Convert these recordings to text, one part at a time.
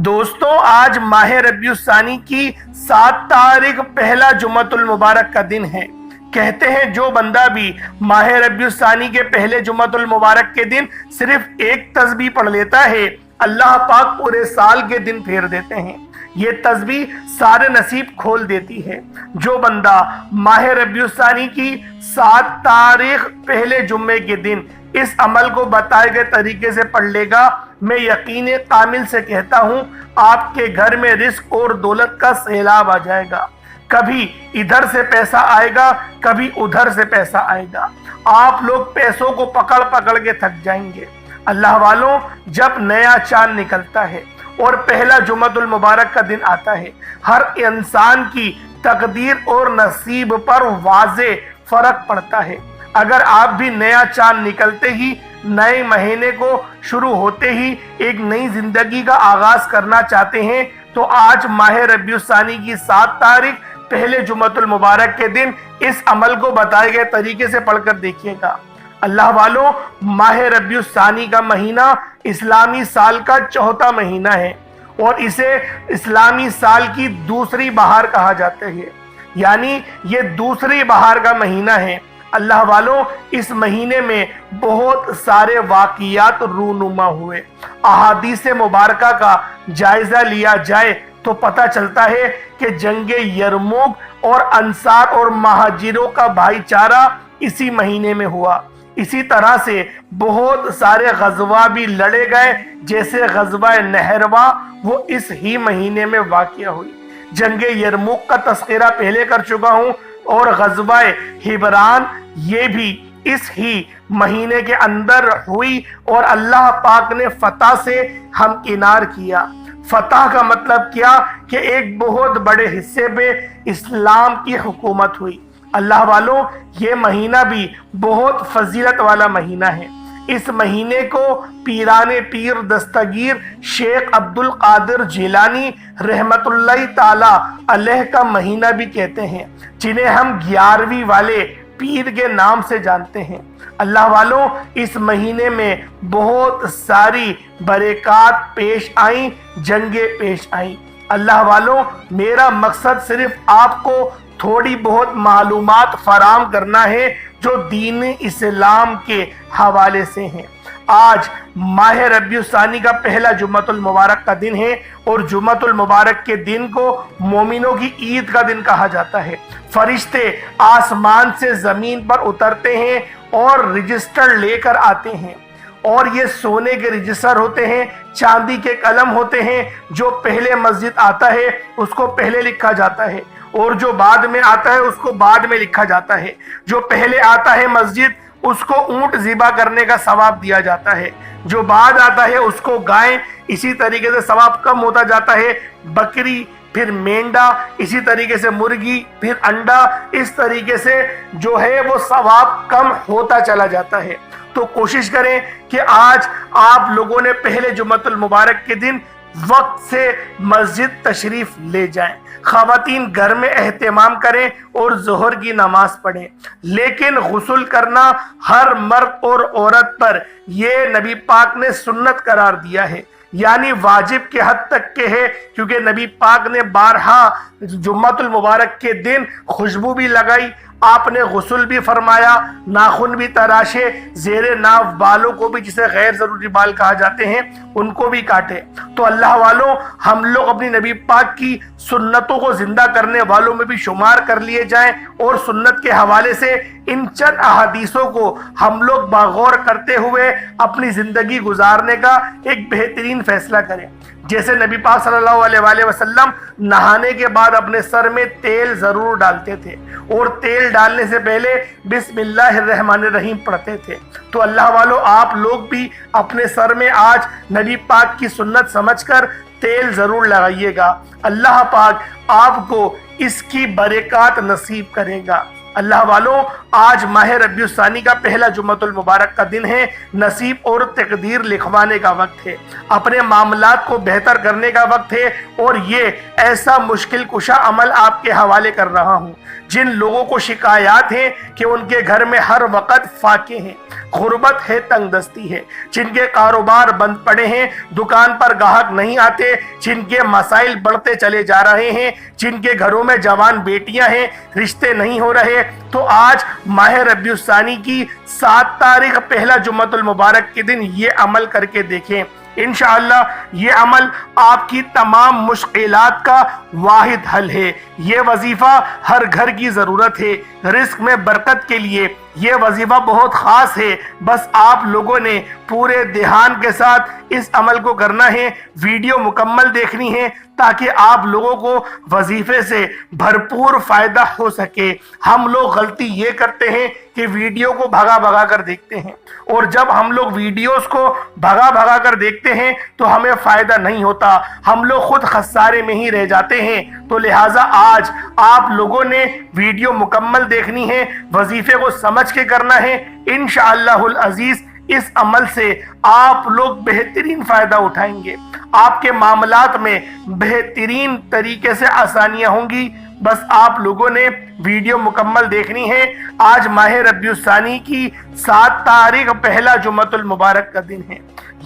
دوستوں، آج ماہ ربیع الثانی کی 7 تاریخ پہلا جمعۃ المبارک کا دن ہے۔ کہتے ہیں جو بندہ بھی ماہ ربیع الثانی کے پہلے جمعۃ المبارک کے دن صرف ایک تسبیح پڑھ لیتا ہے، اللہ پاک پورے سال کے دن پھیر دیتے ہیں۔ یہ تسبیح سارے نصیب کھول دیتی ہے۔ جو بندہ ماہ ربیع الثانی کی 7 تاریخ پہلے جمعے کے دن اس عمل کو بتائے گئے طریقے سے پڑھ لے گا، میں یقین کامل سے کہتا ہوں آپ کے گھر میں رزق اور دولت کا سیلاب آ جائے گا۔ کبھی ادھر سے پیسہ آئے گا، کبھی ادھر سے پیسہ آئے گا۔ آپ لوگ پیسوں کو پکڑ پکڑ کے تھک جائیں گے۔ اللہ والوں، جب نیا چاند نکلتا ہے اور پہلا جمعۃ المبارک کا دن آتا ہے، ہر انسان کی تقدیر اور نصیب پر واضح فرق پڑتا ہے۔ اگر آپ بھی نیا چاند نکلتے ہی، نئے مہینے کو شروع ہوتے ہی ایک نئی زندگی کا آغاز کرنا چاہتے ہیں تو آج ماہ ربیع الثانی کی 7 تاریخ پہلے جمعۃ المبارک کے دن اس عمل کو بتائے گئے طریقے سے پڑھ کر دیکھیے گا۔ اللہ والوں، ماہ ربیع الثانی کا مہینہ اسلامی سال کا 4تھا مہینہ ہے اور اسے اسلامی سال کی دوسری بہار کہا جاتا ہے، یعنی یہ دوسری بہار کا مہینہ ہے۔ اللہ والوں، اس مہینے میں بہت سارے واقعات رونما ہوئے۔ احادیث مبارکہ کا جائزہ لیا جائے تو پتہ چلتا ہے کہ جنگ یرموک اور انصار اور مہاجروں کا بھائی چارہ اسی مہینے میں ہوا۔ اسی طرح سے بہت سارے غزوہ بھی لڑے گئے، جیسے غزوہ نہروا، وہ اس ہی مہینے میں واقع ہوئی۔ جنگ یرموک کا تذکرہ پہلے کر چکا ہوں، اور غزوہ ہبران یہ بھی اس ہی مہینے کے اندر ہوئی اور اللہ پاک نے فتح سے ہمکنار کیا۔ فتح کا مطلب کیا کہ ایک بہت بڑے حصے پہ اسلام کی حکومت ہوئی۔ اللہ والوں، یہ مہینہ بھی بہت فضیلت والا مہینہ ہے۔ اس مہینے کو پیران پیر دستگیر شیخ عبد القادر جیلانی رحمت اللہ تعالی علیہ کا مہینہ بھی کہتے ہیں، جنہیں ہم 11ویں والے پیر کے نام سے جانتے ہیں۔ اللہ والوں، اس مہینے میں بہت ساری برکات پیش آئیں، جنگیں پیش آئیں۔ اللہ والوں، میرا مقصد صرف آپ کو تھوڑی بہت معلومات فراہم کرنا ہے جو دین اسلام کے حوالے سے ہیں۔ آج ماہ ربیع الثانی کا پہلا جمعۃ المبارک کا دن ہے اور جمعۃ المبارک کے دن کو مومنوں کی عید کا دن کہا جاتا ہے۔ فرشتے آسمان سے زمین پر اترتے ہیں اور رجسٹر لے کر آتے ہیں، اور یہ سونے کے رجسٹر ہوتے ہیں، چاندی کے قلم ہوتے ہیں۔ جو پہلے مسجد آتا ہے اس کو پہلے لکھا جاتا ہے، اور جو بعد میں آتا ہے اس کو بعد میں لکھا جاتا ہے۔ جو پہلے آتا ہے مسجد اس کو اونٹ ذبح کرنے کا ثواب دیا جاتا ہے، جو بعد آتا ہے اس کو گائے، اسی طریقے سے ثواب کم ہوتا جاتا ہے۔ بکری، پھر مینڈا، اسی طریقے سے مرغی، پھر انڈا، اس طریقے سے جو ہے وہ ثواب کم ہوتا چلا جاتا ہے۔ تو کوشش کریں کہ آج آپ لوگوں نے پہلے جمعۃ المبارک کے دن وقت سے مسجد تشریف لے جائیں۔ خواتین گھر میں اہتمام کریں اور ظہر کی نماز پڑھیں، لیکن غسل کرنا ہر مرد اور عورت پر یہ نبی پاک نے سنت قرار دیا ہے، یعنی واجب کے حد تک کے ہے، کیونکہ نبی پاک نے بارہا جمعۃ المبارک کے دن خوشبو بھی لگائی، آپ نے غسل بھی فرمایا، ناخن بھی تراشے، زیر ناف بالوں کو بھی، جسے غیر ضروری بال کہا جاتے ہیں، ان کو بھی کاٹے۔ تو اللہ والوں، ہم لوگ اپنی نبی پاک کی سنتوں کو زندہ کرنے والوں میں بھی شمار کر لیے جائیں، اور سنت کے حوالے سے ان چند احادیثوں کو ہم لوگ باغور کرتے ہوئے اپنی زندگی گزارنے کا ایک بہترین فیصلہ کریں۔ جیسے نبی پاک صلی اللہ علیہ وآلہ وسلم نہانے کے بعد اپنے سر میں تیل ضرور ڈالتے تھے، اور تیل ڈالنے سے پہلے بسم اللہ الرحمن الرحیم پڑھتے تھے۔ تو اللہ والوں، آپ لوگ بھی اپنے سر میں آج نبی پاک کی سنت سمجھ کر تیل ضرور لگائیے گا۔ اللہ پاک آپ کو اس کی برکات نصیب کرے گا۔ اللہ والوں، آج ماہ ربیع الثانی کا پہلا جمعۃ المبارک کا دن ہے۔ نصیب اور تقدیر لکھوانے کا وقت ہے، اپنے معاملات کو بہتر کرنے کا وقت ہے، اور یہ ایسا مشکل کشا عمل آپ کے حوالے کر رہا ہوں۔ جن لوگوں کو شکایات ہیں کہ ان کے گھر میں ہر وقت فاقے ہیں، غربت ہے، تنگ دستی ہے، جن کے کاروبار بند پڑے ہیں، دکان پر گاہک نہیں آتے، جن کے مسائل بڑھتے چلے جا رہے ہیں، جن کے گھروں میں جوان بیٹیاں ہیں، رشتے نہیں ہو رہے، تو آج ماہ ربیع الثانی کی 7 تاریخ پہلا جمعۃ المبارک کے دن یہ عمل کر کے دیکھیں۔ انشاءاللہ یہ عمل آپ کی تمام مشکلات کا واحد حل ہے۔ یہ وظیفہ ہر گھر کی ضرورت ہے، رزق میں برکت کے لیے یہ وظیفہ بہت خاص ہے۔ بس آپ لوگوں نے پورے دھیان کے ساتھ اس عمل کو کرنا ہے، ویڈیو مکمل دیکھنی ہے تاکہ آپ لوگوں کو وظیفے سے بھرپور فائدہ ہو سکے۔ ہم لوگ غلطی یہ کرتے ہیں کہ ویڈیو کو بھگا بھگا کر دیکھتے ہیں، اور جب ہم لوگ ویڈیوز کو بھگا بھگا کر دیکھتے ہیں تو ہمیں فائدہ نہیں ہوتا، ہم لوگ خود خسارے میں ہی رہ جاتے ہیں۔ تو لہٰذا آج آپ لوگوں نے ویڈیو مکمل دیکھنی ہے، وظیفے کو سمجھ کے کرنا ہے۔ انشاءاللہ العزیز اس عمل سے آپ لوگ بہترین فائدہ اٹھائیں گے، آپ کے معاملات میں بہترین طریقے سے آسانیاں ہوں گی۔ بس آپ لوگوں نے ویڈیو مکمل دیکھنی ہے۔ آج ماہ ربیع الثانی کی 7 تاریخ پہلا جمعۃ المبارک کا دن ہے۔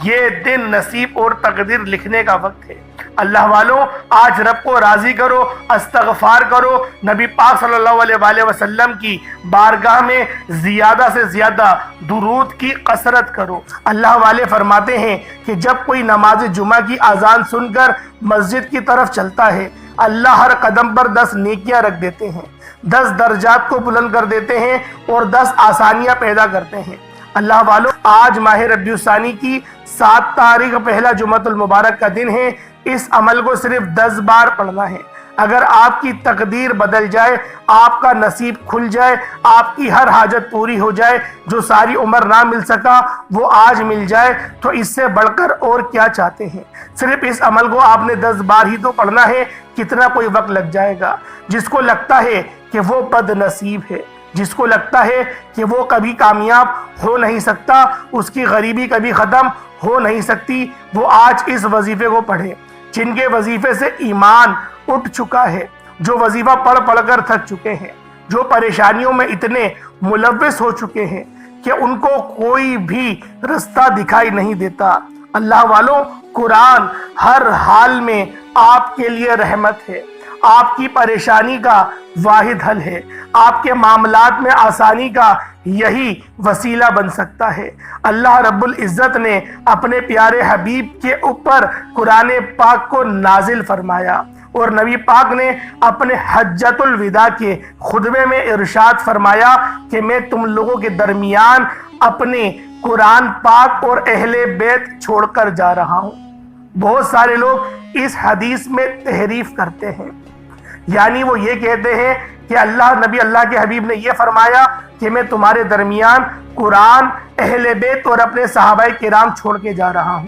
یہ دن نصیب اور تقدیر لکھنے کا وقت ہے۔ اللہ والوں، آج رب کو راضی کرو، استغفار کرو، نبی پاک صلی اللہ علیہ وآلہ وسلم کی بارگاہ میں زیادہ سے زیادہ درود کی کثرت کرو۔ اللہ والے فرماتے ہیں کہ جب کوئی نماز جمعہ کی اذان سن کر مسجد کی طرف چلتا ہے، اللہ ہر قدم پر 10 نیکیاں رکھ دیتے ہیں، 10 درجات کو بلند کر دیتے ہیں اور 10 آسانیاں پیدا کرتے ہیں۔ اللہ والوں، آج ماہ ربیع الثانی کی 7 تاریخ پہلا جمعۃ المبارک کا دن ہے۔ اس عمل کو صرف 10 بار پڑھنا ہے۔ اگر آپ کی تقدیر بدل جائے، آپ کا نصیب کھل جائے، آپ کی ہر حاجت پوری ہو جائے، جو ساری عمر نہ مل سکا وہ آج مل جائے، تو اس سے بڑھ کر اور کیا چاہتے ہیں؟ صرف اس عمل کو آپ نے 10 بار ہی تو پڑھنا ہے، کتنا کوئی وقت لگ جائے گا؟ جس کو لگتا ہے کہ وہ بد نصیب ہے، جس کو لگتا ہے کہ وہ کبھی کامیاب ہو نہیں سکتا، اس کی غریبی کبھی ختم ہو نہیں سکتی، وہ آج اس وظیفے کو پڑھے۔ جن کے وظیفے سے ایمان اٹھ چکا ہے، جو وظیفہ پڑھ پڑھ کر تھک چکے ہیں، جو پریشانیوں میں اتنے ملوث ہو چکے ہیں کہ ان کو کوئی بھی رستہ دکھائی نہیں دیتا۔ اللہ والوں، قرآن ہر حال میں آپ کے لیے رحمت ہے، آپ کی پریشانی کا واحد حل ہے، آپ کے معاملات میں آسانی کا یہی وسیلہ بن سکتا ہے۔ اللہ رب العزت نے اپنے پیارے حبیب کے اوپر قرآن پاک کو نازل فرمایا، اور نبی پاک نے اپنے حجۃ الوداع کے خطبے میں ارشاد فرمایا کہ میں تم لوگوں کے درمیان اپنے قرآن پاک اور اہل بیت چھوڑ کر جا رہا ہوں۔ بہت سارے لوگ اس حدیث میں تحریف کرتے ہیں، یعنی وہ یہ کہتے ہیں کہ نبی اللہ کے حبیب نے یہ فرمایا کہ میں تمہارے درمیان قرآن، اہل بیت اور اپنے صحابہ کرام چھوڑ کے جا رہا ہوں۔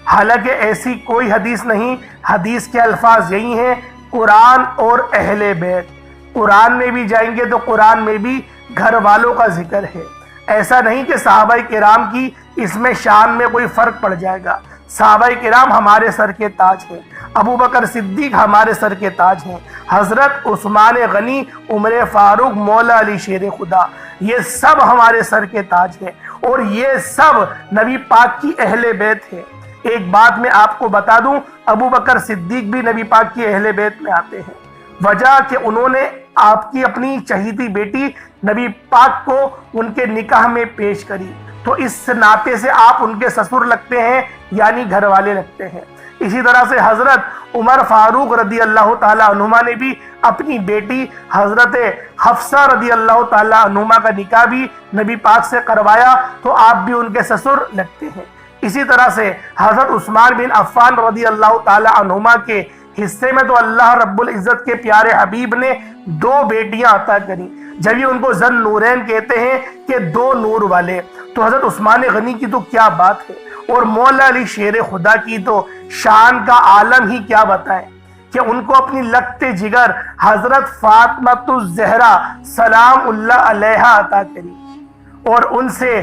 حالانکہ ایسی کوئی حدیث نہیں، حدیث کے الفاظ یہی ہیں، قرآن اور اہل بیت۔ قرآن میں بھی جائیں گے تو قرآن میں بھی گھر والوں کا ذکر ہے۔ ایسا نہیں کہ صحابہ کرام کی اس میں شان میں کوئی فرق پڑ جائے گا۔ صحابہ کرام ہمارے سر کے تاج ہیں، ابو بکر صدیق ہمارے سر کے تاج ہیں، حضرت عثمان غنی، عمر فاروق، مولا علی شیر خدا، یہ سب ہمارے سر کے تاج ہیں، اور یہ سب نبی پاک کی اہل بیت ہیں۔ ایک بات میں آپ کو بتا دوں، ابو بکر صدیق بھی نبی پاک کی اہل بیت میں آتے ہیں، وجہ کہ انہوں نے آپ کی اپنی چہیتی بیٹی نبی پاک کو ان کے نکاح میں پیش کری، تو اس ناطے سے آپ ان کے سسر لگتے ہیں، یعنی گھر والے لگتے ہیں۔ اسی طرح سے حضرت عمر فاروق رضی اللہ تعالیٰ عنہما نے بھی اپنی بیٹی حضرت حفصہ رضی اللہ تعالیٰ عنہما کا نکاح بھی نبی پاک سے کروایا، تو آپ بھی ان کے سسر لگتے ہیں۔ اسی طرح سے حضرت عثمان بن عفان رضی اللہ تعالیٰ عنہما کے حصے میں تو اللہ رب العزت کے پیارے حبیب نے 2 بیٹیاں عطا کریں، جب یہ ان کو ذن نورین کہتے ہیں کہ 2 نور والے۔ تو حضرت عثمان غنی کی تو کیا بات ہے، اور مولا علی شیر خدا کی تو شان کا عالم ہی کیا بتائیں کہ ان کو اپنی لگتے جگر حضرت فاطمہ الزہرا سلام اللہ علیہا عطا کری، اور ان سے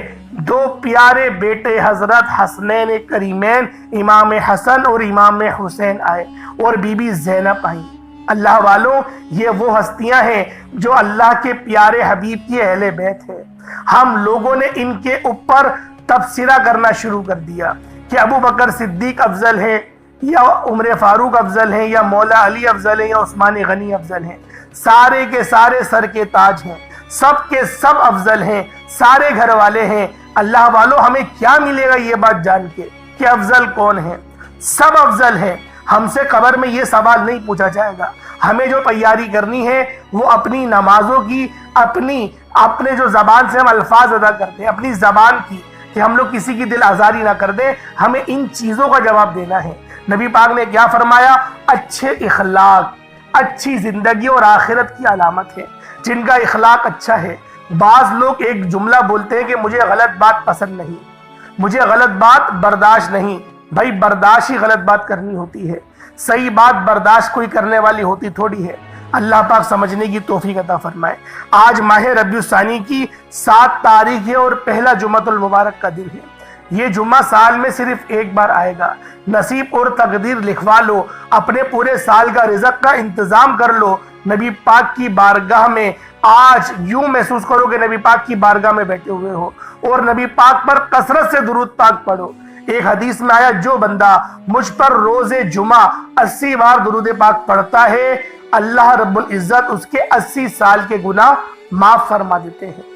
2 پیارے بیٹے حضرت حسنین کریمین امام حسن اور امام حسین آئے، اور بی بی زینب آئیں۔ اللہ والوں، یہ وہ ہستیاں ہیں جو اللہ کے پیارے حبیب کی اہل بیت ہیں۔ ہم لوگوں نے ان کے اوپر تبصرہ کرنا شروع کر دیا کہ ابو بکر صدیق افضل ہے یا عمر فاروق افضل ہیں یا مولا علی افضل ہیں یا عثمان غنی افضل ہیں۔ سارے کے سارے سر کے تاج ہیں، سب کے سب افضل ہیں، سارے گھر والے ہیں۔ اللہ والوں، ہمیں کیا ملے گا یہ بات جان کے کہ افضل کون ہے؟ سب افضل ہیں۔ ہم سے قبر میں یہ سوال نہیں پوچھا جائے گا۔ ہمیں جو تیاری کرنی ہے وہ اپنی نمازوں کی، اپنے جو زبان سے ہم الفاظ ادا کرتے ہیں، اپنی زبان کی، کہ ہم لوگ کسی کی دل آزاری نہ کر دیں، ہمیں ان چیزوں کا جواب دینا ہے۔ نبی پاک نے کیا فرمایا؟ اچھے اخلاق اچھی زندگی اور آخرت کی علامت ہے، جن کا اخلاق اچھا ہے۔ بعض لوگ ایک جملہ بولتے ہیں کہ مجھے غلط بات پسند نہیں، مجھے غلط بات برداشت نہیں۔ بھائی برداشت ہی غلط بات کرنی ہوتی ہے، صحیح بات برداشت کوئی کرنے والی ہوتی تھوڑی ہے۔ اللہ پاک سمجھنے کی توفیق عطا فرمائے۔ آج ماہ ربیع الثانی کی 7 تاریخ ہے اور پہلا جمعۃ المبارک کا دن ہے۔ یہ جمعہ سال میں صرف ایک بار آئے گا۔ نصیب اور تقدیر لکھوا لو، اپنے پورے سال کا رزق کا انتظام کر لو۔ نبی پاک کی بارگاہ میں آج یوں محسوس کرو کہ نبی پاک کی بارگاہ میں بیٹھے ہوئے ہو، اور نبی پاک پر کثرت سے درود پاک پڑھو۔ ایک حدیث میں آیا، جو بندہ مجھ پر روز جمعہ 80 بار درود پاک پڑھتا ہے، اللہ رب العزت اس کے 80 سال کے گناہ معاف فرما دیتے ہیں۔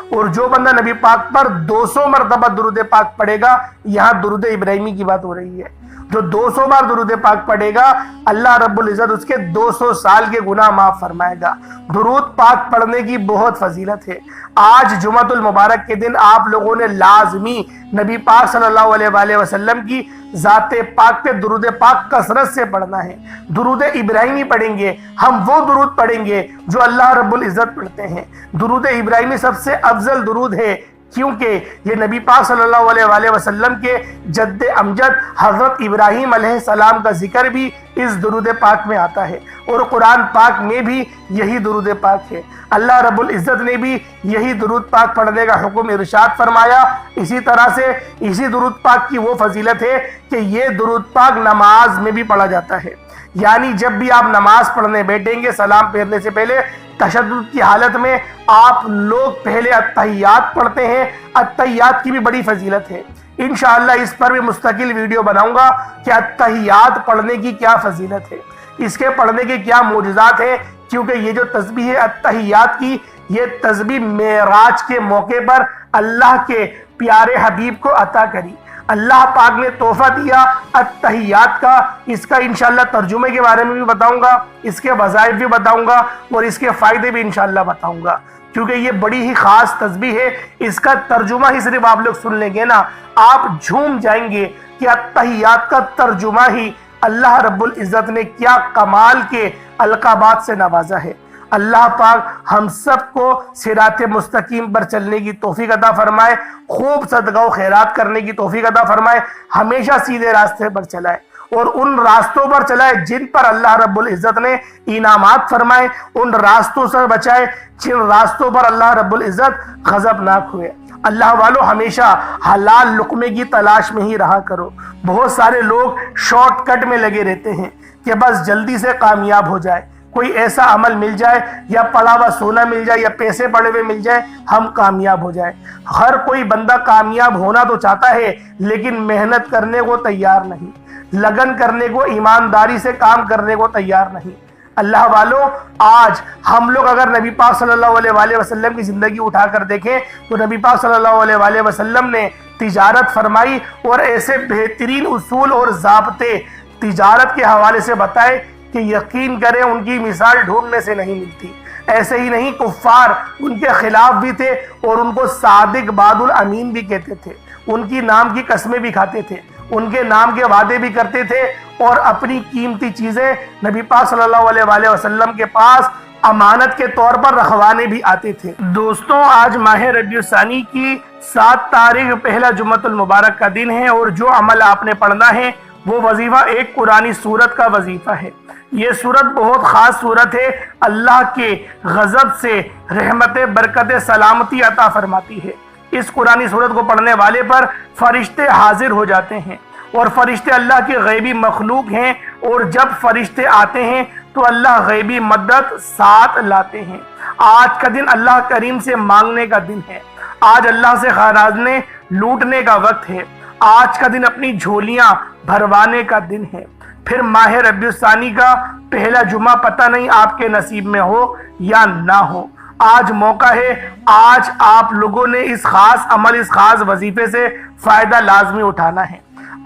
اور جو بندہ نبی پاک پر 200 مرتبہ درود پاک پڑھے گا، یہاں درود ابراہیمی کی بات ہو رہی ہے، جو 200 بار درود پاک پڑھے گا، اللہ رب العزت اس کے 200 سال کے گناہ معاف فرمائے گا۔ درود پاک پڑھنے کی بہت فضیلت ہے۔ آج جمعۃ المبارک کے دن آپ لوگوں نے لازمی نبی پاک صلی اللہ علیہ وآلہ وسلم کی ذات پاک پہ درود پاک کثرت سے پڑھنا ہے۔ درود ابراہیمی پڑھیں گے، ہم وہ درود پڑھیں گے جو اللہ رب العزت پڑھتے ہیں۔ درود ابراہیمی سب سے افضل درود ہے، کیونکہ یہ نبی پاک صلی اللہ علیہ وآلہ وسلم کے جد امجد حضرت ابراہیم علیہ السلام کا ذکر بھی اس درود پاک میں آتا ہے، اور قرآن پاک میں بھی یہی درود پاک ہے۔ اللہ رب العزت نے بھی یہی درود پاک پڑھنے کا حکم ارشاد فرمایا۔ اسی طرح سے اسی درود پاک کی وہ فضیلت ہے کہ یہ درود پاک نماز میں بھی پڑھا جاتا ہے، یعنی جب بھی آپ نماز پڑھنے بیٹھیں گے، سلام پھیرنے سے پہلے تشدد کی حالت میں آپ لوگ پہلے التحیات پڑھتے ہیں۔ التحیات کی بھی بڑی فضیلت ہے، انشاءاللہ اس پر بھی مستقل ویڈیو بناؤں گا کہ التحیات پڑھنے کی کیا فضیلت ہے، اس کے پڑھنے کے کیا معجزات ہیں، کیونکہ یہ جو تسبیح ہے التحیات کی، یہ تسبیح معراج کے موقع پر اللہ کے پیارے حبیب کو عطا کری۔ اللہ پاک نے تحفہ دیا التحیات کا۔ اس کا انشاءاللہ ترجمے کے بارے میں بھی بتاؤں گا، اس کے وظائف بھی بتاؤں گا، اور اس کے فائدے بھی انشاءاللہ بتاؤں گا، کیونکہ یہ بڑی ہی خاص تسبیح ہے۔ اس کا ترجمہ ہی صرف آپ لوگ سن لیں گے نا، آپ جھوم جائیں گے کہ التحیات کا ترجمہ ہی اللہ رب العزت نے کیا کمال کے القابات سے نوازا ہے۔ اللہ پاک ہم سب کو صراط مستقیم پر چلنے کی توفیق عطا فرمائے، خوب صدقہ و خیرات کرنے کی توفیق عطا فرمائے، ہمیشہ سیدھے راستے پر چلائے، اور ان راستوں پر چلائے جن پر اللہ رب العزت نے انعامات فرمائے، ان راستوں سے بچائے جن راستوں پر اللہ رب العزت غضبناک ہوئے۔ اللہ والوں، ہمیشہ حلال لقمے کی تلاش میں ہی رہا کرو۔ بہت سارے لوگ شارٹ کٹ میں لگے رہتے ہیں کہ بس جلدی سے کامیاب ہو جائے، کوئی ایسا عمل مل جائے، یا پڑا ہوا سونا مل جائے، یا پیسے پڑے ہوئے مل جائے، ہم کامیاب ہو جائیں۔ ہر کوئی بندہ کامیاب ہونا تو چاہتا ہے، لیکن محنت کرنے کو تیار نہیں، لگن کرنے کو، ایمانداری سے کام کرنے کو تیار نہیں۔ اللہ والوں، آج ہم لوگ اگر نبی پاک صلی اللہ علیہ وآلہ وسلم کی زندگی اٹھا کر دیکھیں تو نبی پاک صلی اللہ علیہ وآلہ وسلم نے تجارت فرمائی، اور ایسے بہترین اصول اور ضابطے تجارت کے حوالے سے بتائے کہ یقین کریں ان کی مثال ڈھونڈنے سے نہیں ملتی۔ ایسے ہی نہیں، کفار ان کے خلاف بھی تھے، اور ان کو صادق بعد الامین بھی کہتے تھے، ان کی نام کی قسمیں بھی کھاتے تھے، ان کے نام کے وعدے بھی کرتے تھے، اور اپنی قیمتی چیزیں نبی پاک صلی اللہ علیہ وآلہ وسلم کے پاس امانت کے طور پر رکھوانے بھی آتے تھے۔ دوستوں، آج ماہ ربیع الثانی کی 7 تاریخ پہلا جمعۃ المبارک کا دن ہے، اور جو عمل آپ نے پڑھنا ہے وہ وظیفہ ایک قرآنی سورت کا وظیفہ ہے۔ یہ سورت بہت خاص سورت ہے، اللہ کے غضب سے رحمت، برکت، سلامتی عطا فرماتی ہے۔ اس قرآنی سورت کو پڑھنے والے پر فرشتے حاضر ہو جاتے ہیں، اور فرشتے اللہ کے غیبی مخلوق ہیں، اور جب فرشتے آتے ہیں تو اللہ غیبی مدد ساتھ لاتے ہیں۔ آج کا دن اللہ کریم سے مانگنے کا دن ہے، آج اللہ سے خراجنے لوٹنے کا وقت ہے، آج کا دن اپنی جھولیاں بھروانے کا دن ہے۔ پھر ماہ ربیع الثانی کا پہلا جمعہ پتہ نہیں آپ کے نصیب میں ہو یا نہ ہو، آج موقع ہے، آج آپ لوگوں نے اس خاص عمل، اس خاص وظیفے سے فائدہ لازمی اٹھانا ہے۔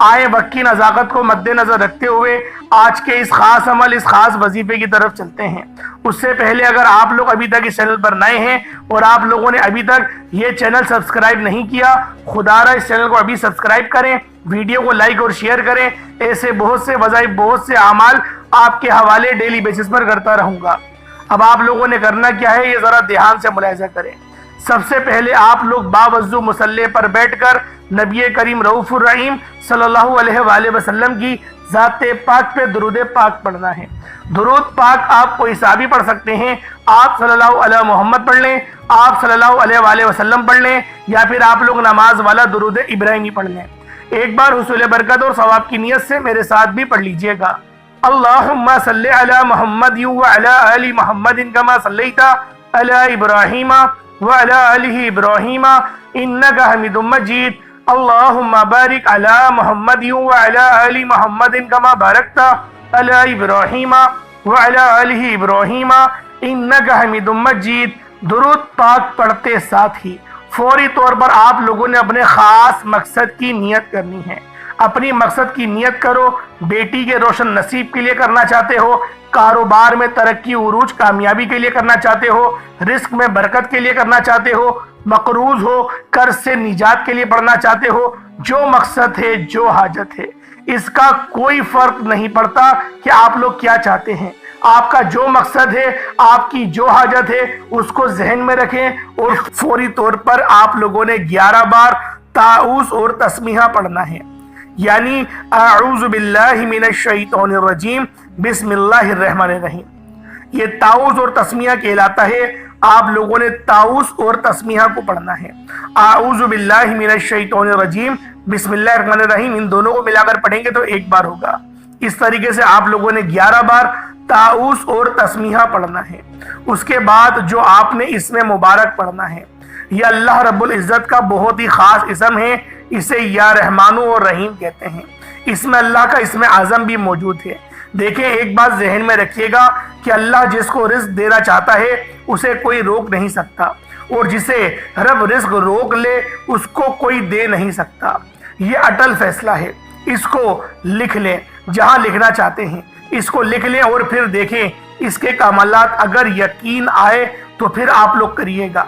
آئیں وقت کی نزاکت کو مد نظر رکھتے ہوئے آج کے اس خاص عمل، اس خاص وظیفے کی طرف چلتے ہیں۔ اس سے پہلے اگر آپ لوگ ابھی تک اس چینل پر نئے ہیں اور آپ لوگوں نے ابھی تک یہ چینل سبسکرائب نہیں کیا، خدا را اس چینل کو ابھی سبسکرائب کریں، ویڈیو کو لائک اور شیئر کریں۔ ایسے بہت سے وظائف، بہت سے اعمال آپ کے حوالے ڈیلی بیسس پر کرتا رہوں گا۔ اب آپ لوگوں نے کرنا کیا ہے، یہ ذرا دھیان سے ملاحظہ کریں۔ سب سے پہلے آپ لوگ باوضو مصلی پر بیٹھ کر نبی کریم رؤوف الرحیم صلی اللہ علیہ وآلہ وسلم کی ذات پاک پہ درود پاک پڑھنا ہے۔ درود پاک آپ کوئی سا بھی پڑھ سکتے ہیں، آپ صلی اللہ علیہ محمد پڑھ لیں، آپ صلی اللہ علیہ وآلہ وسلم پڑھ لیں، یا پھر آپ لوگ نماز والا درود ابراہیمی پڑھ لیں۔ ایک بار حصول برکت اور ثواب کی نیت سے میرے ساتھ بھی پڑھ لیجئے گا۔ اللہم صلی علی محمد وعلی آل محمد کما صلیت علی ابراہیم وعلی آل ابراہیم انک حمید مجید۔ اللہم بارک علی محمد وعلی آل محمد کما بارکت علی ابراہیم وعلی آل ابراہیم انک حمید مجید۔ درود پاک پڑھتے ساتھ ہی فوری طور پر آپ لوگوں نے اپنے خاص مقصد کی نیت کرنی ہے۔ اپنی مقصد کی نیت کرو، بیٹی کے روشن نصیب کے لیے کرنا چاہتے ہو، کاروبار میں ترقی، عروج، کامیابی کے لیے کرنا چاہتے ہو، رزق میں برکت کے لیے کرنا چاہتے ہو، مقروض ہو، قرض سے نجات کے لیے پڑھنا چاہتے ہو، جو مقصد ہے، جو حاجت ہے، اس کا کوئی فرق نہیں پڑتا کہ آپ لوگ کیا چاہتے ہیں۔ آپ کا جو مقصد ہے، آپ کی جو حاجت ہے، اس کو ذہن میں رکھیں اور فوری طور پر آپ لوگوں نے 11 بار تعوذ اور تسمیہ پڑھنا ہے، یعنی اعوذ باللہ من الشیطان الرجیم بسم اللہ الرحمن الرحیم۔ یہ تعوذ اور تسمیہ کہلاتا ہے۔ آپ لوگوں نے تعوذ اور تسمیہ کو پڑھنا ہے۔ اعوذ باللہ من الشیطان الرجیم بسم اللہ الرحمن الرحیم، ان دونوں کو ملا کر پڑھیں گے تو ایک بار ہوگا۔ اس طریقے سے آپ لوگوں نے 11 بار تعوذ اور تسمیہ پڑھنا ہے۔ اس کے بعد جو آپ نے اسم مبارک پڑھنا ہے، یہ اللہ رب العزت کا بہت ہی خاص اسم ہے، اسے یا رحمانو اور رحیم کہتے ہیں۔ اس میں اللہ کا اسم اعظم بھی موجود ہے۔ دیکھیں، ایک بات ذہن میں رکھیے گا کہ اللہ جس کو رزق دینا چاہتا ہے اسے کوئی روک نہیں سکتا، اور جسے رب رزق روک لے اس کو کوئی دے نہیں سکتا۔ یہ اٹل فیصلہ ہے، اس کو لکھ لیں، جہاں لکھنا چاہتے ہیں اس کو لکھ لیں، اور پھر دیکھیں اس کے کمالات اگر یقین آئے تو پھر آپ لوگ کریے گا۔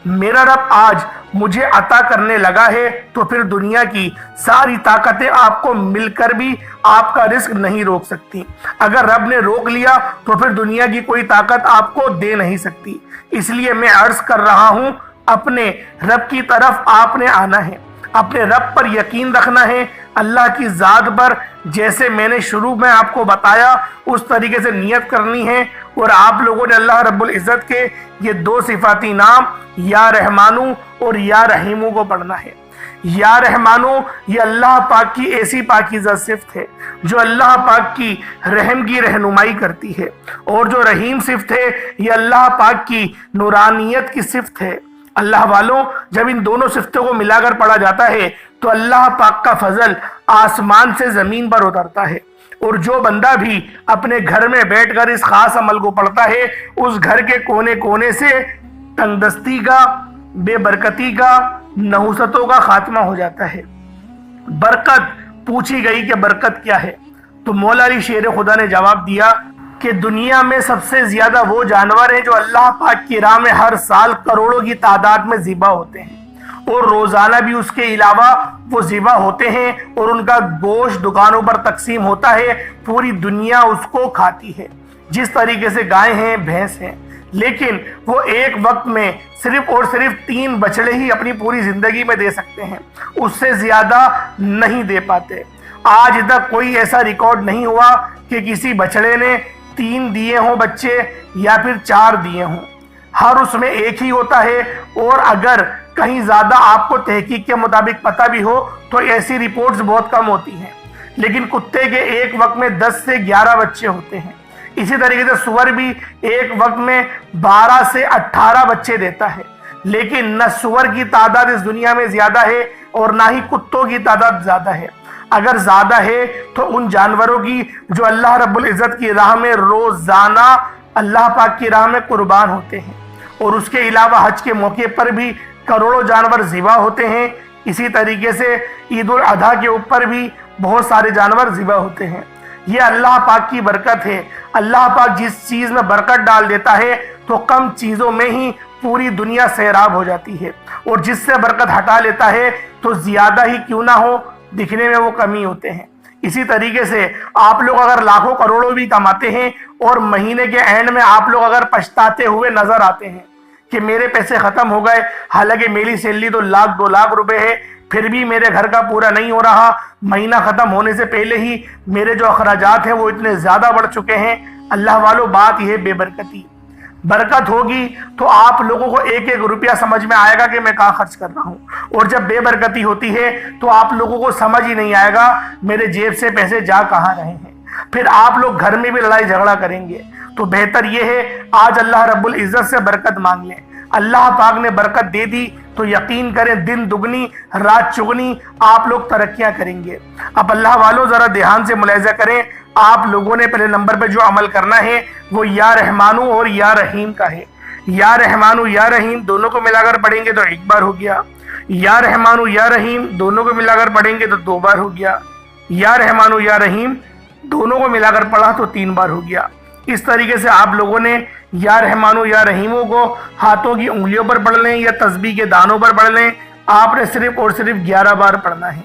میرا رب آج مجھے عطا کرنے لگا ہے تو پھر دنیا کی ساری طاقتیں آپ کو مل کر بھی آپ کا رزق نہیں روک سکتی۔ اگر رب نے روک لیا تو پھر دنیا کی کوئی طاقت آپ کو دے نہیں سکتی۔ اس لیے میں عرض کر رہا ہوں، اپنے رب کی طرف آپ نے آنا ہے، اپنے رب پر یقین رکھنا ہے، اللہ کی ذات پر جیسے میں نے شروع میں آپ کو بتایا اس طریقے سے نیت کرنی ہے، اور آپ لوگوں نے اللہ رب العزت کے یہ 2 صفاتی نام یا رحمانو اور یا رحیمو کو پڑھنا ہے۔ یا رحمانو یہ اللہ پاک کی ایسی پاکیزہ صفت ہے جو اللہ پاک کی رحم کی رہنمائی کرتی ہے، اور جو رحیم صفت ہے یہ اللہ پاک کی نورانیت کی صفت ہے۔ اللہ والوں، جب ان دونوں صفتوں کو ملا کر پڑھا جاتا ہے تو اللہ پاک کا فضل آسمان سے زمین پر اترتا ہے، اور جو بندہ بھی اپنے گھر میں بیٹھ کر اس خاص عمل کو پڑھتا ہے اس گھر کے کونے کونے سے تنگ دستی کا، بے برکتی کا، نحوستوں کا خاتمہ ہو جاتا ہے۔ برکت پوچھی گئی کہ برکت کیا ہے، تو مولا علی شیر خدا نے جواب دیا کہ دنیا میں سب سے زیادہ وہ جانور ہیں جو اللہ پاک کی راہ میں ہر سال کروڑوں کی تعداد میں ذبح ہوتے ہیں، اور روزانہ بھی اس کے علاوہ وہ ذبح ہوتے ہیں، اور ان کا گوشت دکانوں پر تقسیم ہوتا ہے، پوری دنیا اس کو کھاتی ہے، جس طریقے سے گائے ہیں، بھینس ہیں۔ لیکن وہ ایک وقت میں صرف اور صرف 3 بچڑے ہی اپنی پوری زندگی میں دے سکتے ہیں، اس سے زیادہ نہیں دے پاتے۔ آج تک کوئی ایسا ریکارڈ نہیں ہوا کہ کسی بچڑے نے 3 دیے ہوں بچے یا پھر 4 دیے ہوں، ہر اس میں ایک ہی ہوتا ہے، اور اگر کہیں زیادہ آپ کو تحقیق کے مطابق پتہ بھی ہو تو ایسی رپورٹس بہت کم ہوتی ہیں، لیکن کتے کے ایک وقت میں 10 سے 11 بچے ہوتے ہیں۔ اسی طریقے سے سور بھی ایک وقت میں 12 سے 18 بچے دیتا ہے، لیکن نہ سور کی تعداد اس دنیا میں زیادہ ہے اور نہ ہی کتوں کی تعداد زیادہ ہے۔ اگر زیادہ ہے تو ان جانوروں کی جو اللہ رب العزت کی راہ میں روزانہ اللہ پاک کی راہ میں قربان ہوتے ہیں، اور اس کے علاوہ حج کے موقع پر بھی کروڑوں جانور ذبح ہوتے ہیں۔ اسی طریقے سے عید الاضحیٰ کے اوپر بھی بہت سارے جانور ذبح ہوتے ہیں۔ یہ اللہ پاک کی برکت ہے۔ اللہ پاک جس چیز میں برکت ڈال دیتا ہے تو کم چیزوں میں ہی پوری دنیا سیراب ہو جاتی ہے، اور جس سے برکت ہٹا لیتا ہے تو زیادہ ہی کیوں نہ ہو دکھنے میں وہ کمی ہوتے ہیں۔ اسی طریقے سے آپ لوگ اگر لاکھوں کروڑوں بھی کماتے ہیں اور مہینے کے اینڈ میں آپ لوگ اگر پچھتاتے ہوئے نظر آتے ہیں کہ میرے پیسے ختم ہو گئے، حالانکہ میری سیلری تو 1,00,000 2,00,000 روپے ہے، پھر بھی میرے گھر کا پورا نہیں ہو رہا، مہینہ ختم ہونے سے پہلے ہی میرے جو اخراجات ہیں وہ اتنے زیادہ بڑھ چکے ہیں، اللہ والوں بات یہ بے برکتی۔ برکت ہوگی تو آپ لوگوں کو ایک ایک روپیہ سمجھ میں آئے گا کہ میں کہاں خرچ کر رہا ہوں، اور جب بے برکتی ہوتی ہے تو آپ لوگوں کو سمجھ ہی نہیں آئے گا میرے جیب سے پیسے جا کہاں رہے ہیں، پھر آپ لوگ گھر میں بھی لڑائی جھگڑا کریں گے۔ تو بہتر یہ ہے آج اللہ رب العزت سے برکت مانگ لیں۔ اللہ پاک نے برکت دے دی تو یقین کریں دن دگنی رات چگنی آپ لوگ ترقیاں کریں گے۔ اب اللہ والوں ذرا دھیان سے ملاحظہ کریں، آپ لوگوں نے پہلے نمبر پہ جو عمل کرنا ہے وہ یا رحمانو اور یا رحیم کا ہے۔ یا رحمانو یا رحیم دونوں کو ملا کر پڑھیں گے تو ایک بار ہو گیا، یا رحمانو یا رحیم دونوں کو ملا کر پڑھیں گے تو 2 بار ہو گیا، یا رحمانو یا رحیم دونوں کو ملا کر پڑھا تو 3 بار ہو گیا۔ اس طریقے سے آپ لوگوں نے یا رحمانو یا رحیموں کو ہاتھوں کی انگلیوں پر پڑھ لیں یا تسبیح کے دانوں پر پڑھ لیں۔ آپ نے صرف اور صرف 11 بار پڑھنا ہے۔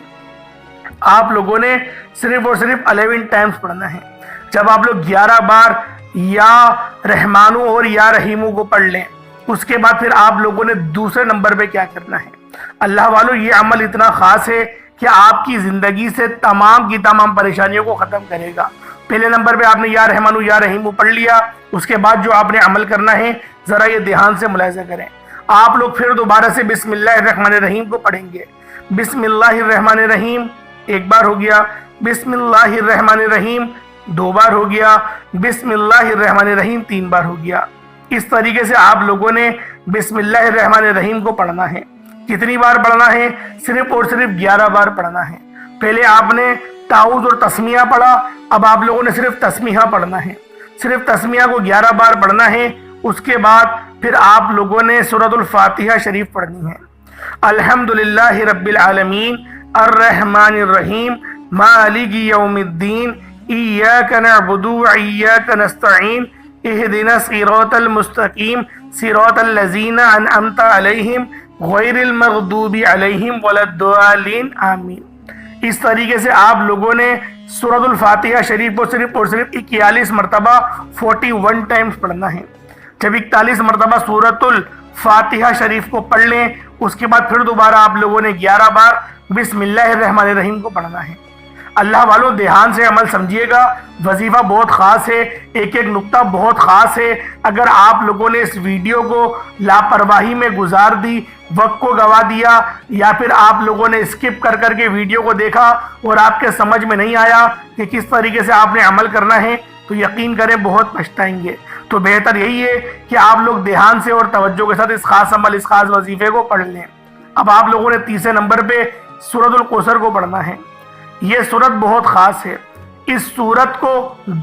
آپ لوگوں نے صرف اور صرف 11 ٹائمز پڑھنا ہے۔ جب آپ لوگ 11 بار یا رحمانو اور یا رحیموں کو پڑھ لیں، اس کے بعد پھر آپ لوگوں نے دوسرے نمبر پہ کیا کرنا ہے۔ اللہ والوں یہ عمل اتنا خاص ہے کہ آپ کی زندگی سے تمام کی تمام پریشانیوں کو ختم کرے گا۔ پہلے نمبر پہ آپ نے یا رحمانو یا رحیمو پڑھ لیا، اس کے بعد جو آپ نے عمل کرنا ہے ذرا یہ دھیان سے ملاحظہ کریں۔ آپ لوگ پھر دوبارہ سے بسم اللہ الرحمن الرحیم کو پڑھیں گے۔ بسم اللہ الرحمن الرحیم 1 بار ہو گیا، بسم اللہ الرحمن الرحیم 2 بار ہو گیا، بسم اللہ الرحمن الرحیم 3 بار ہو گیا۔ اس طریقے سے آپ لوگوں نے بسم اللہ الرحمن الرحیم کو پڑھنا ہے۔ کتنی بار پڑھنا ہے؟ صرف اور صرف 11 بار پڑھنا ہے۔ پہلے آپ نے تعوذ اور تسمیہ پڑھا، اب آپ لوگوں نے صرف تسمیہ پڑھنا ہے۔ صرف تسمیہ کو 11 بار پڑھنا ہے۔ اس کے بعد پھر آپ لوگوں نے سورۃ الفاتحہ شریف پڑھنی ہے۔ الحمدللہ رب العالمین الرحمن الرحیم مالک یوم الدین ایاک نعبد و ایاک نستعین اہدنا الصراط المستقیم صراط الذین انعمت علیہم غیر المغضوب علیہم ولا الضالین آمین۔ اس طریقے سے آپ لوگوں نے سورۃ الفاتحہ شریف کو صرف اور صرف 41 مرتبہ 41 ٹائمز پڑھنا ہے۔ جب 41 مرتبہ سورۃ الفاتحہ شریف کو پڑھ لیں، اس کے بعد پھر دوبارہ آپ لوگوں نے 11 بار بسم اللہ الرحمن الرحیم کو پڑھنا ہے۔ اللہ والوں دھیان سے عمل سمجھیے گا، وظیفہ بہت خاص ہے، ایک ایک نقطہ بہت خاص ہے۔ اگر آپ لوگوں نے اس ویڈیو کو لاپرواہی میں گزار دی، وقت کو گوا دیا، یا پھر آپ لوگوں نے اسکپ کر کر کے ویڈیو کو دیکھا اور آپ کے سمجھ میں نہیں آیا کہ کس طریقے سے آپ نے عمل کرنا ہے، تو یقین کریں بہت پچھتائیں گے۔ تو بہتر یہی ہے کہ آپ لوگ دھیان سے اور توجہ کے ساتھ اس خاص عمل اس خاص وظیفے کو پڑھ لیں۔ اب آپ لوگوں نے تیسرے نمبر پہ سورۃ الکوثر کو پڑھنا ہے۔ یہ سورت بہت خاص ہے۔ اس سورت کو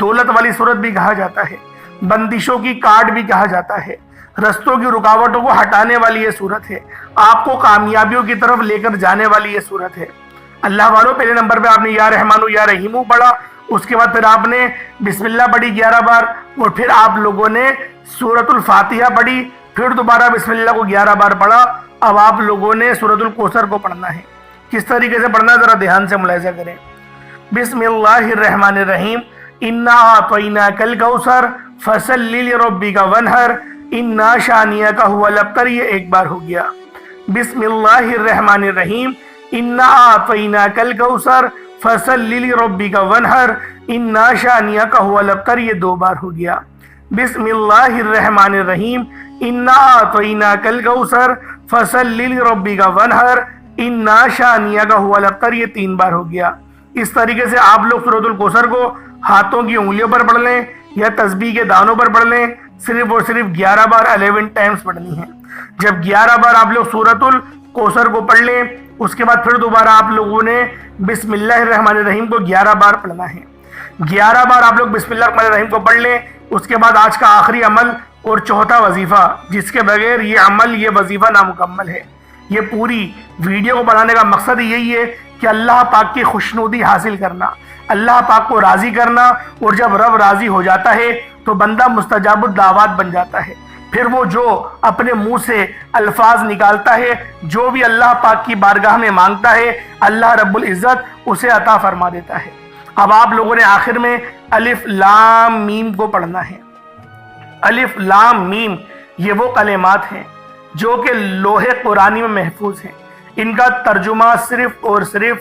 دولت والی سورت بھی کہا جاتا ہے، بندشوں کی کاٹ بھی کہا جاتا ہے، رستوں کی رکاوٹوں کو ہٹانے والی یہ سورت ہے، آپ کو کامیابیوں کی طرف لے کر جانے والی یہ سورت ہے۔ اللہ والوں پہلے نمبر پہ آپ نے یا رحمانو یا رحیمو پڑھا، اس کے بعد پھر آپ نے بسم اللہ پڑھی 11 بار، اور پھر آپ لوگوں نے سورۃ الفاتحہ پڑھی، پھر دوبارہ بسم اللہ کو 11 بار پڑھا۔ اب آپ لوگوں نے سورۃ الکوثر کو پڑھنا ہے۔ کس طریقے سے پڑھنا ہے ذرا دھیان سے ملاحظہ کریں۔ بسم اللہ الرحمن الرحیم انا اعطیناک الکوثر فصل لربک وانحر انا شانئک هو الابتر، یہ 1 بار ہو گیا۔ بسم اللہ الرحمن الرحیم انا اعطیناک الکوثر فصل لربک وانحر انا شانئک هو الابتر، یہ 2 بار ہو گیا۔ بسم اللہ الرحمن الرحیم انا اعطیناک الکوثر فصل لربک وانحر انا شانئک هو الابتر، یہ 3 بار ہو گیا۔ اس طریقے سے آپ لوگ سورۃ الکوثر کو ہاتھوں کی انگلیوں پر پڑھ لیں یا تسبیح کے دانوں پر پڑھ لیں، صرف اور صرف 11 بار 11 ٹائمز پڑھنی ہے۔ جب 11 بار آپ لوگ سورۃ الکوثر کو پڑھ لیں، اس کے بعد پھر دوبارہ آپ لوگوں نے بسم اللہ الرحمن الرحیم کو 11 بار پڑھنا ہے۔ 11 بار آپ لوگ بسم اللہ الرحمن الرحیم کو پڑھ لیں، اس کے بعد آج کا آخری عمل اور چوتھا وظیفہ، جس کے بغیر یہ عمل، یہ وظیفہ نامکمل ہے۔ یہ پوری ویڈیو کو بنانے کا مقصد یہی ہے کہ اللہ پاک کی خوشنودی حاصل کرنا، اللہ پاک کو راضی کرنا، اور جب رب راضی ہو جاتا ہے تو بندہ مستجاب الدعوات بن جاتا ہے۔ پھر وہ جو اپنے منہ سے الفاظ نکالتا ہے، جو بھی اللہ پاک کی بارگاہ میں مانگتا ہے، اللہ رب العزت اسے عطا فرما دیتا ہے۔ اب آپ لوگوں نے آخر میں الف لام میم کو پڑھنا ہے۔ الف لام میم یہ وہ کلمات ہیں جو کہ لوح قرآنی میں محفوظ ہیں۔ ان کا ترجمہ صرف اور صرف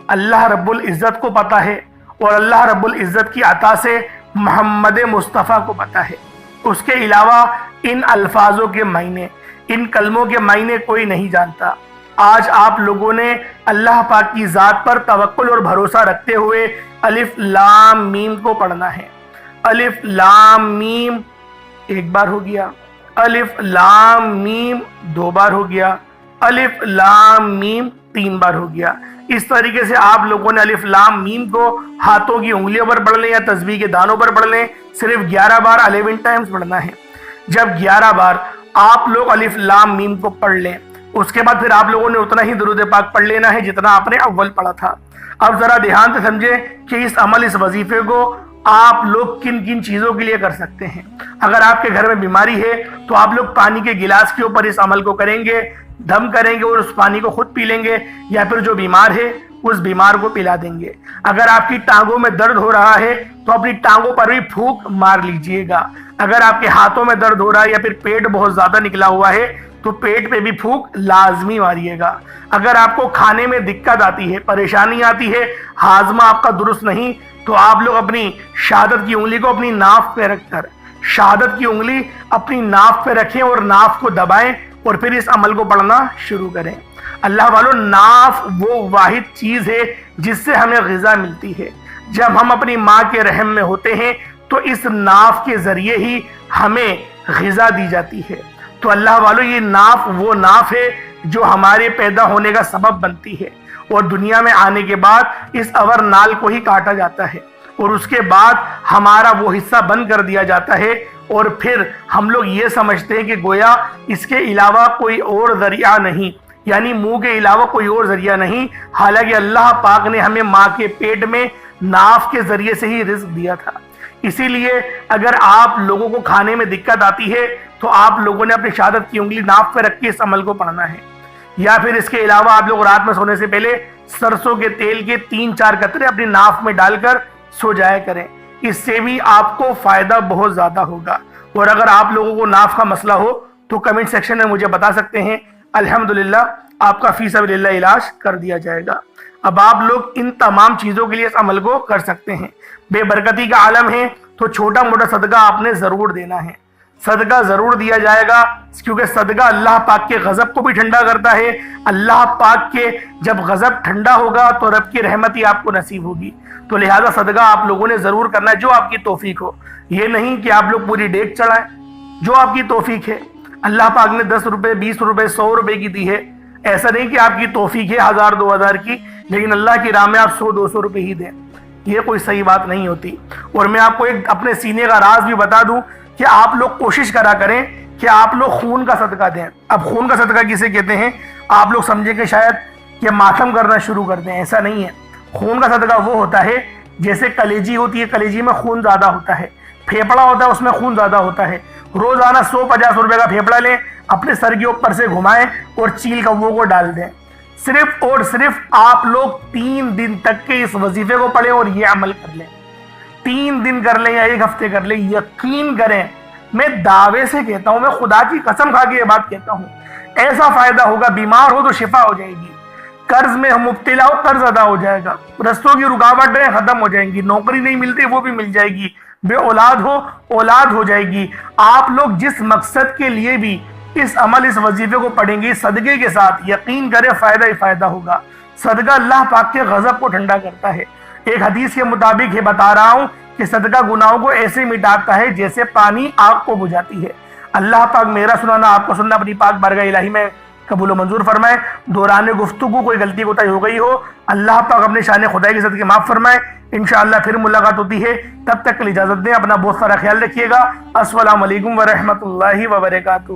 اللہ رب العزت کو پتہ ہے، اور اللہ رب العزت کی عطا سے محمد مصطفیٰ کو پتہ ہے۔ اس کے علاوہ ان الفاظوں کے معنی، ان کلموں کے معنی کوئی نہیں جانتا۔ آج آپ لوگوں نے اللہ پاک کی ذات پر توکل اور بھروسہ رکھتے ہوئے الف لام میم کو پڑھنا ہے۔ الف لام میم ایک بار ہو گیا، الف لام میم 2 بار ہو گیا، الف لام میم 3 بار ہو گیا۔ اس طریقے سے آپ لوگوں نے الف لام میم کو ہاتھوں کی انگلیوں پر پڑھ لیں یا تسبیح کے دانوں پر پڑھ لیں، صرف 11 بار 11 ٹائمز پڑھنا ہے۔ جب 11 بار آپ لوگ الف لام میم کو پڑھ لیں، اس کے بعد پھر آپ لوگوں نے اتنا ہی درود پاک پڑھ لینا ہے جتنا آپ نے اول پڑھا تھا۔ اب ذرا دھیان سے سمجھیں کہ اس عمل، اس وظیفے کو آپ لوگ کن کن چیزوں کے لیے کر سکتے ہیں۔ اگر آپ کے گھر میں بیماری ہے تو آپ لوگ پانی کے گلاس کے اوپر اس عمل کو کریں گے، دم کریں گے اور اس پانی کو خود پی لیں گے، یا پھر جو بیمار ہے اس بیمار کو پلا دیں گے۔ اگر آپ کی ٹانگوں میں درد ہو رہا ہے تو اپنی ٹانگوں پر بھی پھونک مار لیجئے گا۔ اگر آپ کے ہاتھوں میں درد ہو رہا ہے یا پھر پیٹ بہت زیادہ نکلا ہوا ہے تو پیٹ پہ بھی پھونک لازمی ماریے گا۔ اگر آپ کو کھانے میں دقت آتی ہے، پریشانی آتی ہے، ہاضمہ آپ کا درست نہیں، تو آپ لوگ اپنی شہادت کی انگلی کو اپنی ناف پہ رکھ کر، شہادت کی انگلی اپنی ناف پہ رکھیں اور ناف کو دبائیں اور پھر اس عمل کو پڑھنا شروع کریں۔ اللہ والو، ناف وہ واحد چیز ہے جس سے ہمیں غذا ملتی ہے۔ جب ہم اپنی ماں کے رحم میں ہوتے ہیں تو اس ناف کے ذریعے ہی ہمیں غذا دی جاتی ہے۔ تو اللہ والو، یہ ناف وہ ناف ہے جو ہمارے پیدا ہونے کا سبب بنتی ہے، اور دنیا میں آنے کے بعد اس اور نال کو ہی کاٹا جاتا ہے، اور اس کے بعد ہمارا وہ حصہ بند کر دیا جاتا ہے، اور پھر ہم لوگ یہ سمجھتے ہیں کہ گویا اس کے علاوہ کوئی اور ذریعہ نہیں، یعنی منہ کے علاوہ کوئی اور ذریعہ نہیں۔ حالانکہ اللہ پاک نے ہمیں ماں کے پیٹ میں ناف کے ذریعے سے ہی رزق دیا تھا۔ اسی لیے اگر آپ لوگوں کو کھانے میں دقت آتی ہے تو آپ لوگوں نے اپنی شہادت کی انگلی ناف پہ رکھ کے اس عمل کو پڑھنا ہے، یا پھر اس کے علاوہ آپ لوگ رات میں سونے سے پہلے سرسوں کے تیل کے 3-4 قطرے اپنی ناف میں ڈال کر سو جایا کریں۔ اس سے بھی آپ کو فائدہ بہت زیادہ ہوگا۔ اور اگر آپ لوگوں کو ناف کا مسئلہ ہو تو کمنٹ سیکشن میں مجھے بتا سکتے ہیں، الحمدللہ آپ کا فی سبیل اللہ علاج کر دیا جائے گا۔ اب آپ لوگ ان تمام چیزوں کے لیے اس عمل کو کر سکتے ہیں۔ بے برکتی کا عالم ہے تو چھوٹا موٹا صدقہ آپ نے ضرور دینا ہے، صدقہ ضرور دیا جائے گا، کیونکہ صدقہ اللہ پاک کے غضب کو بھی ٹھنڈا کرتا ہے۔ اللہ پاک کے جب غضب ٹھنڈا ہوگا تو رب کی رحمت ہی آپ کو نصیب ہوگی۔ تو لہذا صدقہ آپ لوگوں نے ضرور کرنا ہے، جو آپ کی توفیق ہو۔ یہ نہیں کہ آپ لوگ پوری ڈیک چڑھائیں، جو آپ کی توفیق ہے۔ اللہ پاک نے 10 روپے، 20 روپے، 100 روپے کی دی ہے، ایسا نہیں کہ آپ کی توفیق ہے 1000 2000 کی، لیکن اللہ کی راہ میں آپ 100-200 روپے ہی دیں، یہ کوئی صحیح بات نہیں ہوتی۔ اور میں آپ کو ایک اپنے سینے کا راز بھی بتا دوں کہ آپ لوگ کوشش کرا کریں کہ آپ لوگ خون کا صدقہ دیں۔ اب خون کا صدقہ کسے کہتے ہیں؟ آپ لوگ سمجھیں کہ شاید کہ ماتم کرنا شروع کر دیں، ایسا نہیں ہے۔ خون کا صدقہ وہ ہوتا ہے جیسے کلیجی ہوتی ہے، کلیجی میں خون زیادہ ہوتا ہے، پھیپڑا ہوتا ہے اس میں خون زیادہ ہوتا ہے۔ روزانہ 150 روپے کا پھیپڑا لیں، اپنے سر کے اوپر سے گھمائیں اور چیل کووں کو ڈال دیں۔ صرف اور صرف آپ لوگ 3 دن تک کے اس وظیفے کو پڑھیں اور یہ عمل کر لیں۔ 3 دن کر لیں یا 1 ہفتے کر لیں، یقین کریں، میں دعوے سے کہتا ہوں، میں خدا کی قسم کھا کے یہ بات کہتا ہوں، ایسا فائدہ ہوگا۔ بیمار ہو تو شفا ہو جائے گی، قرض میں مبتلا ہو قرض ادا ہو جائے گا، رستوں کی رکاوٹیں ختم ہو جائیں گی، نوکری نہیں ملتی وہ بھی مل جائے گی، بے اولاد ہو اولاد ہو جائے گی۔ آپ لوگ جس مقصد کے لیے بھی اس عمل، اس وظیفے کو پڑھیں گے صدقے کے ساتھ، یقین کریں فائدہ ہی فائدہ ہوگا۔ صدقہ اللہ پاک کے غضب کو ٹھنڈا کرتا ہے۔ ایک حدیث کے مطابق یہ بتا رہا ہوں کہ کہ صدقہ گناہوں کو ایسے مٹاتا ہے جیسے پانی آگ کو بجھاتی ہے۔ اللہ پاک میرا سنانا آپ کو سننا اپنی پاک بارگاہ الہی میں قبول و منظور فرمائے۔ دوران گفتگو کوئی غلطی کوتاہی ہو گئی ہو، اللہ پاک اپنے شان خدائی کے صدقے معاف فرمائے۔ انشاءاللہ پھر ملاقات ہوتی ہے، تب تک کے لیے اجازت دیں، اپنا بہت سارا خیال رکھیے گا۔ السلام علیکم ورحمۃ اللہ وبرکاتہ۔